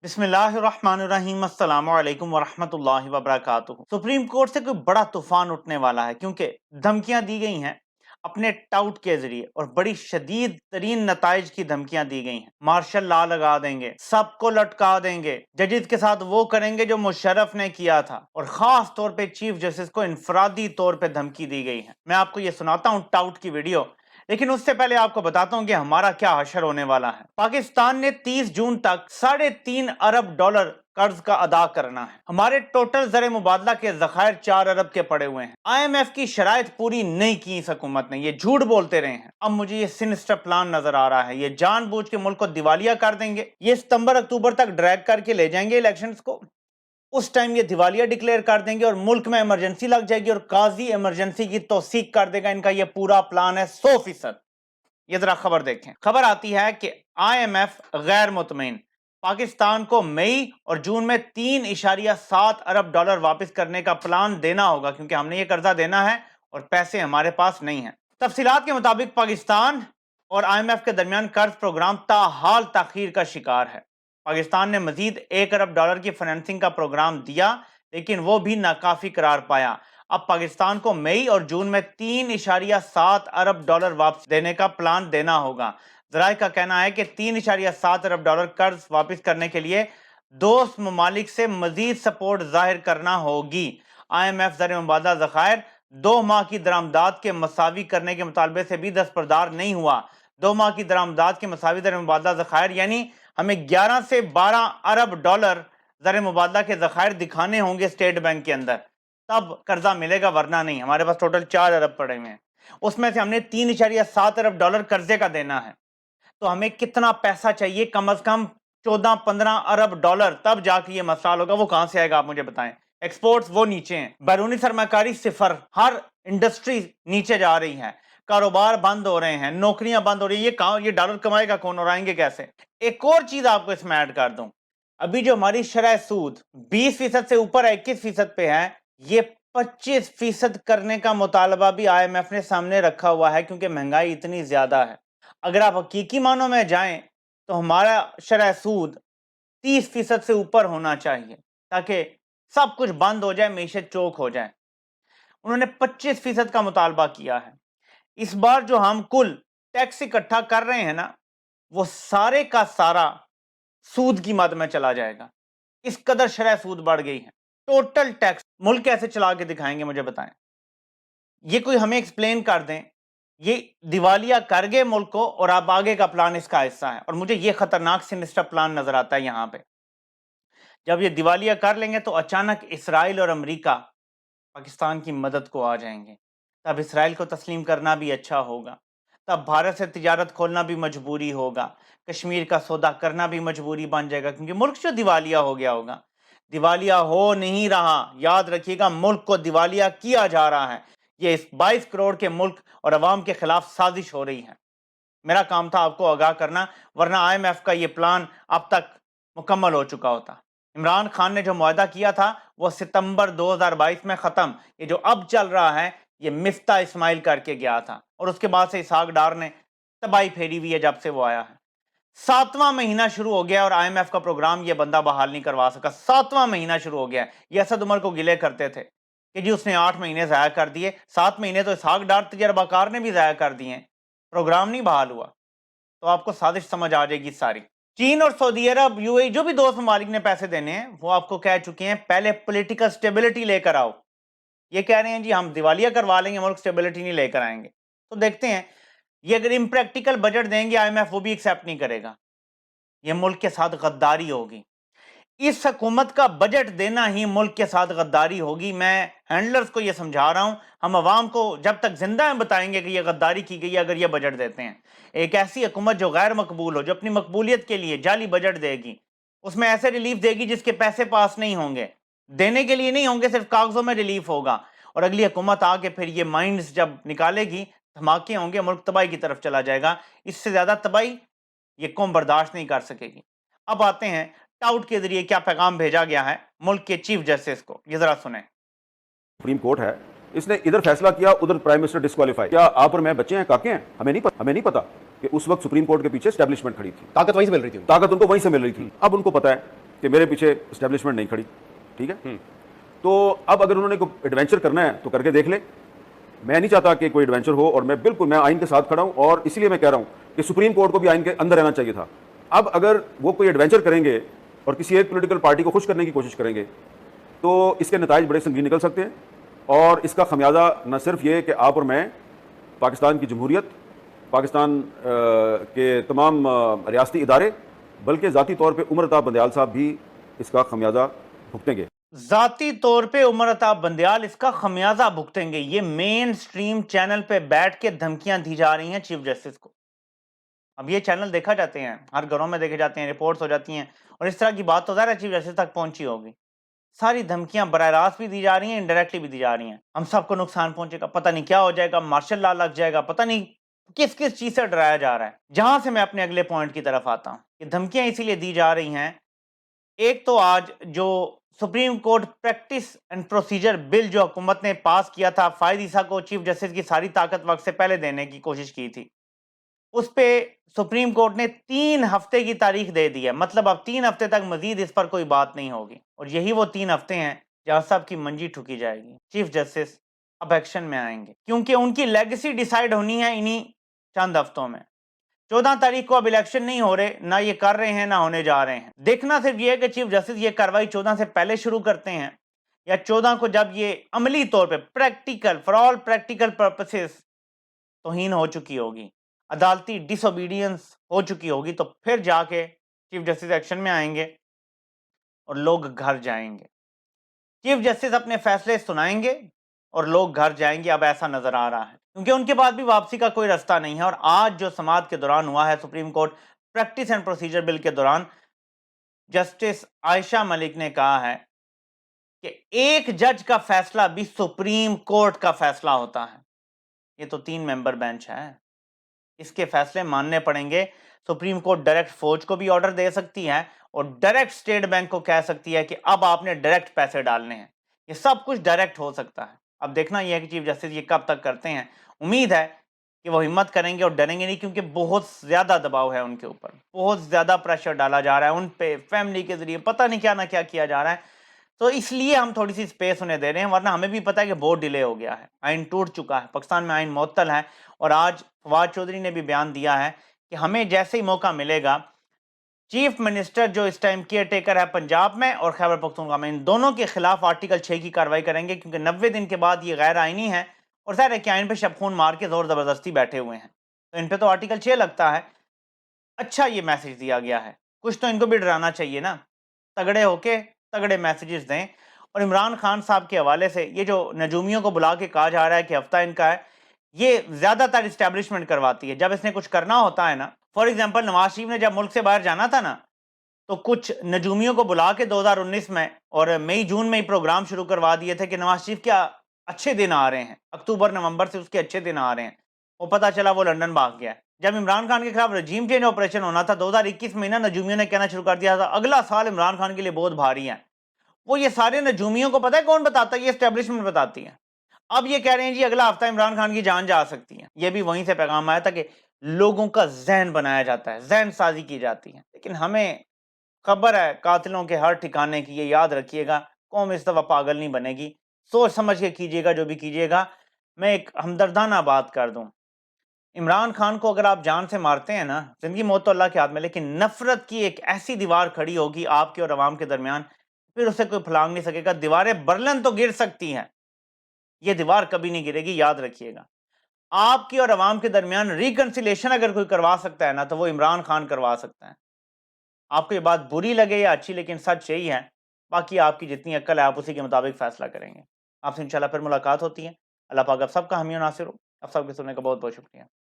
बिस्मिल्लाहिर्रहमानिर्रहीम अस्सलामु अलैकुम वरहमतुल्लाहि वबरकातुहू। सुप्रीम कोर्ट से कोई बड़ा तूफान उठने वाला है क्योंकि धमकियां दी गई हैं अपने टाउट के जरिए और बड़ी शदीद तरीन नताइज की धमकियां दी गई हैं। मार्शल लॉ लगा देंगे, सबको लटका देंगे, जजेस के साथ वो करेंगे जो मुशर्रफ ने किया था और खास तौर पे चीफ जस्टिस को इनफरादी तौर पे धमकी दी गई है। मैं आपको ये सुनाता हूँ टाउट की वीडियो, लेकिन उससे पहले आपको बताता हूं कि हमारा क्या हशर होने वाला है। पाकिस्तान ने 30 जून तक $3.5 अरब कर्ज का अदा करना है। हमारे टोटल ज़र मुबादला के ज़खायर 4 अरब के पड़े हुए हैं। IMF की शराइत पूरी नहीं की इस हुकूमत ने, ये झूठ बोलते रहे हैं। अब मुझे ये सिनिस्टर प्लान नजर आ रहा है, ये जानबूझ के मुल्क को दिवालिया कर देंगे, ये सितंबर अक्टूबर तक ड्रैग करके ले जाएंगे इलेक्शंस को, उस टाइम ये दिवालिया डिक्लेयर कर देंगे और मुल्क में इमरजेंसी लग जाएगी और काजी इमरजेंसी की तौसीक कर देगा। इनका ये पूरा प्लान है 100%। ये जरा खबर देखें। खबर आती है कि IMF गैर मुतमईन, पाकिस्तान को मई और जून में $3.7 अरब वापस करने का प्लान देना होगा क्योंकि हमने ये कर्जा देना है और पैसे हमारे पास नहीं है। तफसीलात के मुताबिक पाकिस्तान और IMF के दरमियान कर्ज प्रोग्राम ताहाल ताखीर का शिकार है। पाकिस्तान ने मजीद $1 अरब की फाइनेंसिंग का प्रोग्राम दिया लेकिन वो भी नाकाफी करार पाया। अब पाकिस्तान को मई और जून में $3.7 अरब वापस देने का प्लान देना होगा। ज़राए का कहना है कि $3.7 अरब कर्ज वापस करने के लिए दोस्त ममालिक से मजीद सपोर्ट जाहिर करना होगी। IMF ज़र मुबादला ज़खायर 2 माह की दरामदाद के मसावी करने के मुतालबे से भी दस्तबरदार नहीं हुआ। 2 माह की दरामदाद के मसावी ज़र मुबादला ज़खायर यानी हमें 11 से 12 अरब ज़र मुबादला के ज़खायर दिखाने होंगे स्टेट बैंक के अंदर, तब कर्जा मिलेगा, वरना नहीं। हमारे पास टोटल 4 अरब पड़े हुए हैं, उसमें से हमने $3.7 अरब कर्जे का देना है। तो हमें कितना पैसा चाहिए? कम से कम 14-15 अरब डॉलर, तब जाके ये मसला होगा। वो कहां से आएगा आप मुझे बताएं। एक्सपोर्ट्स वो नीचे हैं, बैरूनी सरमाकारी सिफर, हर इंडस्ट्री नीचे जा रही है, कारोबार बंद हो रहे हैं, नौकरियां बंद हो रही है। ये डॉलर कमाएगा कौन और आएंगे कैसे? एक और चीज आपको इसमें ऐड कर दूं, अभी जो हमारी शरह सूद 20% से ऊपर 21% पे है, ये 25% करने का मुतालबा भी IMF ने सामने रखा हुआ है क्योंकि महंगाई इतनी ज्यादा है। अगर आप हकीकी मानों में जाएं तो हमारा शरह सूद 30% से ऊपर होना चाहिए ताकि सब कुछ बंद हो जाए, मईशत चौक हो जाए। उन्होंने 25% का मुतालबा किया है। इस बार जो हम कुल टैक्स इकट्ठा कर रहे हैं ना, वो सारे का सारा सूद की मद में चला जाएगा। इस कदर शरह सूद बढ़ गई है। टोटल टैक्स मुल्क कैसे चला के दिखाएंगे मुझे बताएं। ये कोई हमें एक्सप्लेन कर दें। ये दिवालिया कर गए मुल्क को और अब आगे का प्लान इसका हिस्सा है। और मुझे ये खतरनाक सिनिस्टर प्लान नजर आता है यहां पे। जब ये दिवालिया कर लेंगे तो अचानक इसराइल और अमेरिका पाकिस्तान की मदद को आ जाएंगे। तब इसराइल को तस्लीम करना भी अच्छा होगा, तब भारत से तिजारत खोलना भी मजबूरी होगा, कश्मीर का सौदा करना भी मजबूरी बन जाएगा क्योंकि मुल्क जो दिवालिया हो गया होगा। दिवालिया हो नहीं रहा, याद रखिएगा, मुल्क को दिवालिया किया जा रहा है। ये इस 22 करोड़ के मुल्क और अवाम के खिलाफ साजिश हो रही है। मेरा काम था आपको आगाह करना, वरना IMF का ये प्लान अब तक मुकम्मल हो चुका होता। इमरान खान ने जो मुआहदा किया था वो सितंबर 2022 में खत्म। ये जो अब चल रहा है ये मिफ्ता इस्माइल करके गया था और उसके बाद से इसहाक डार ने तबाही फेरी हुई है जब से वो आया है। 7वां महीना शुरू हो गया और IMF का प्रोग्राम ये बंदा बहाल नहीं करवा सका। 7वां महीना शुरू हो गया। ये असद उमर को गिले करते थे कि जी उसने 8 महीने ज़ाया कर दिए। 7 महीने तो इसहाक डार तजर्बाकार ने भी ज़ाया कर दिए, प्रोग्राम नहीं बहाल हुआ। तो आपको साजिश समझ आ जाएगी सारी। चीन और सऊदी अरब, UAE, जो भी दोस्त ममालिक ने पैसे देने हैं वो आपको कह चुके हैं पहले पॉलिटिकल स्टेबिलिटी लेकर आओ। ये कह रहे हैं जी हम दिवालिया करवा लेंगे, मुल्क स्टेबिलिटी नहीं लेकर आएंगे। तो देखते हैं, ये अगर इम्प्रैक्टिकल बजट देंगे IMF वो भी एक्सेप्ट नहीं करेगा। ये मुल्क के साथ गद्दारी होगी। इस हुकूमत का बजट देना ही मुल्क के साथ गद्दारी होगी। मैं हैंडलर्स को ये समझा रहा हूं, हम अवाम को जब तक जिंदा हैं बताएंगे कि ये गद्दारी की गई है अगर ये बजट देते हैं। एक ऐसी हुकूमत जो गैर मकबूल हो, जो अपनी मकबूलियत के लिए जाली बजट देगी, उसमें ऐसे रिलीफ देगी जिसके पैसे पास नहीं होंगे, देने के लिए नहीं होंगे, सिर्फ कागजों में रिलीफ होगा। और अगली हुकूमत आके फिर ये माइंड्स जब निकालेगी, धमाके होंगे, मुल्क तबाही की तरफ चला जाएगा। इससे ज्यादा तबाही ये कौम बर्दाश्त नहीं कर सकेगी। अब आते हैं टाउट के जरिए क्या पैगाम भेजा गया है मुल्क के चीफ जस्टिस को, ये जरा सुने। सुप्रीम कोर्ट है, इसने इधर फैसला किया, उधर प्राइम मिनिस्टर डिस्क्वालीफाई। क्या आप और मैं बच्चे हैं, काके हैं? हमें नहीं पता कि उस वक्त सुप्रीम कोर्ट के पीछे एस्टैब्लिशमेंट खड़ी थी, ताकत वहीं से मिल रही थी, ताकत उनको वहीं से मिल रही थी। अब उनको पता है کہ میرے پیچھے اسٹیبلشمنٹ نہیں کھڑی. ٹھیک ہے, تو اب اگر انہوں نے کوئی ایڈونچر کرنا ہے تو کر کے دیکھ لے. میں نہیں چاہتا کہ کوئی ایڈونچر ہو, اور میں آئین کے ساتھ کھڑا ہوں, اور اسی لیے میں کہہ رہا ہوں کہ سپریم کورٹ کو بھی آئین کے اندر رہنا چاہیے تھا. اب اگر وہ کوئی ایڈونچر کریں گے اور کسی ایک پولیٹیکل پارٹی کو خوش کرنے کی کوشش کریں گے تو اس کے نتائج بڑے سنگین نکل سکتے ہیں, اور اس کا خمیازہ نہ صرف یہ کہ آپ اور میں, پاکستان کی جمہوریت, پاکستان کے تمام ریاستی ادارے, بلکہ ذاتی طور پہ عمر عطا بندیال صاحب بھی اس کا خمیازہ بھگتیں گے. ذاتی طور پہ عمر عطا بندیال اس کا خمیازہ بھگتیں گے. یہ مین سٹریم چینل پہ بیٹھ کے دھمکیاں دی جا رہی ہیں چیف جسٹس کو. اب یہ چینل دیکھا جاتے ہیں, ہر گھروں میں دیکھے جاتے ہیں, رپورٹس ہو جاتی ہیں, اور اس طرح کی بات تو ظاہر ہے چیف جسٹس تک پہنچی ہوگی. ساری دھمکیاں براہ راست بھی دی جا رہی ہیں, انڈائریکٹلی بھی دی جا رہی ہیں. ہم سب کو نقصان پہنچے گا, پتہ نہیں کیا ہو جائے گا, مارشل لا لگ جائے گا, پتہ نہیں کس کس چیز سے ڈرایا جا رہا ہے. جہاں سے میں اپنے اگلے پوائنٹ کی طرف آتا ہوں کہ دھمکیاں اسی لیے دی جا رہی ہیں. ایک تو آج جو supreme court practice and procedure bill جو حکومت نے پاس کیا تھا, فائد عیسیٰ کو چیف جسٹس کی ساری طاقت وقت سے پہلے دینے کی کوشش کی تھی, اس پہ سپریم کورٹ نے 3 ہفتے کی تاریخ دے دی ہے. مطلب اب 3 ہفتے تک مزید اس پر کوئی بات نہیں ہوگی, اور یہی وہ 3 ہفتے ہیں جہاں سب کی منجی ٹھکی جائے گی. چیف جسٹس اب ایکشن میں آئیں گے کیونکہ ان کی لیگیسی ڈیسائیڈ ہونی ہے انہی چند ہفتوں میں. 14 تاریخ کو اب الیکشن نہیں ہو رہے, نہ یہ کر رہے ہیں نہ ہونے جا رہے ہیں. دیکھنا صرف یہ ہے کہ چیف جسٹس یہ کاروائی 14 سے پہلے شروع کرتے ہیں یا 14 کو, جب یہ عملی طور پہ practical for all practical purposes توہین ہو چکی ہوگی, عدالتی ڈس اوبیڈینس ہو چکی ہوگی, تو پھر جا کے چیف جسٹس ایکشن میں آئیں گے اور لوگ گھر جائیں گے. چیف جسٹس اپنے فیصلے سنائیں گے اور لوگ گھر جائیں گے. اب ایسا نظر آ رہا ہے کیونکہ ان کے بعد بھی واپسی کا کوئی رستہ نہیں ہے. اور آج جو سماعت کے دوران ہوا ہے supreme court practice and procedure bill کے دوران, جسٹس عائشہ ملک نے کہا ہے کہ ایک جج کا فیصلہ بھی سپریم کورٹ کا فیصلہ ہوتا ہے. یہ تو 3 ممبر بینچ ہے, اس کے فیصلے ماننے پڑیں گے. سپریم کورٹ ڈائریکٹ فوج کو بھی آرڈر دے سکتی ہے اور ڈائریکٹ اسٹیٹ بینک کو کہہ سکتی ہے کہ اب آپ نے ڈائریکٹ پیسے ڈالنے ہیں. یہ سب کچھ ڈائریکٹ ہو سکتا ہے. اب دیکھنا یہ ہے کہ چیف جسٹس یہ کب تک کرتے ہیں. امید ہے کہ وہ ہمت کریں گے اور ڈریں گے نہیں, کیونکہ بہت زیادہ دباؤ ہے ان کے اوپر, بہت زیادہ پریشر ڈالا جا رہا ہے ان پہ, فیملی کے ذریعے پتہ نہیں کیا نہ کیا کیا جا رہا ہے. تو اس لیے ہم تھوڑی سی سپیس انہیں دے رہے ہیں, ورنہ ہمیں بھی پتہ ہے کہ بہت ڈیلے ہو گیا ہے, آئین ٹوٹ چکا ہے, پاکستان میں آئین معطل ہے. اور آج فواد چودھری نے بھی بیان دیا ہے کہ ہمیں جیسے ہی موقع ملے گا, چیف منسٹر جو اس ٹائم کیئر ٹیکر ہے پنجاب میں اور خیبر پختونخوا میں, ان دونوں کے خلاف آرٹیکل 6 کی کاروائی کریں گے, کیونکہ 90 دن کے بعد یہ غیر آئینی ہے, اور ظاہر ہے کہ آئین پہ شب خون مار کے زور زبردستی بیٹھے ہوئے ہیں, تو ان پہ تو آرٹیکل 6 لگتا ہے. اچھا یہ میسج دیا گیا ہے, کچھ تو ان کو بھی ڈرانا چاہیے نا, تگڑے ہو کے تگڑے میسیجز دیں. اور عمران خان صاحب کے حوالے سے یہ جو نجومیوں کو بلا کے کہا جا رہا ہے کہ ہفتہ ان کا ہے, یہ زیادہ تر اسٹیبلشمنٹ کرواتی ہے. جب اس نے کچھ کرنا ہوتا ہے نا, فار ایگزامپل نواز شریف نے جب ملک سے باہر جانا تھا نا, تو کچھ نجومیوں کو بلا کے 2019 میں اور مئی جون میں ہی پروگرام شروع کروا دیے تھے کہ نواز شریف کیا اچھے دن آ رہے ہیں, اکتوبر نومبر سے اس کے اچھے دن آ رہے ہیں. وہ پتہ چلا وہ لندن بھاگ گیا. جب عمران خان کے خلاف رجیم چینج آپریشن ہونا تھا 2021 میں نا, نجومیوں نے کہنا شروع کر دیا تھا اگلا سال عمران خان کے لیے بہت بھاری ہے. وہ یہ سارے نجومیوں کو پتہ ہے کون بتاتا ہے, یہ اسٹیبلشمنٹ بتاتی ہے. اب یہ کہہ رہے ہیں جی اگلا ہفتہ عمران خان کی جان جا سکتی ہے. یہ بھی وہیں سے پیغام آیا تھا کہ لوگوں کا ذہن بنایا جاتا ہے, ذہن سازی کی جاتی ہے. لیکن ہمیں خبر ہے قاتلوں کے ہر ٹھکانے کی, یہ یاد رکھیے گا, قوم اس دفعہ پاگل نہیں بنے گی. سوچ سمجھ کے کیجیے گا جو بھی کیجیے گا. میں ایک ہمدردانہ بات کر دوں, عمران خان کو اگر آپ جان سے مارتے ہیں نا, زندگی موت تو اللہ کے ہاتھ میں, لیکن نفرت کی ایک ایسی دیوار کھڑی ہوگی آپ کے اور عوام کے درمیان, پھر اسے کوئی پھلانگ نہیں سکے گا. دیواریں برلن تو گر سکتی ہیں, یہ دیوار کبھی نہیں گرے گی, یاد رکھیے گا. آپ کی اور عوام کے درمیان ریکنسیلیشن اگر کوئی کروا سکتا ہے نا, تو وہ عمران خان کروا سکتا ہے. آپ کو یہ بات بری لگے یا اچھی, لیکن سچ یہی ہے. باقی آپ کی جتنی عقل ہے آپ اسی کے مطابق فیصلہ کریں گے. آپ سے انشاءاللہ پھر ملاقات ہوتی ہے. اللہ پاک آپ سب کا حامی و ناصر ہو. آپ سب کے سننے کا بہت بہت شکریہ.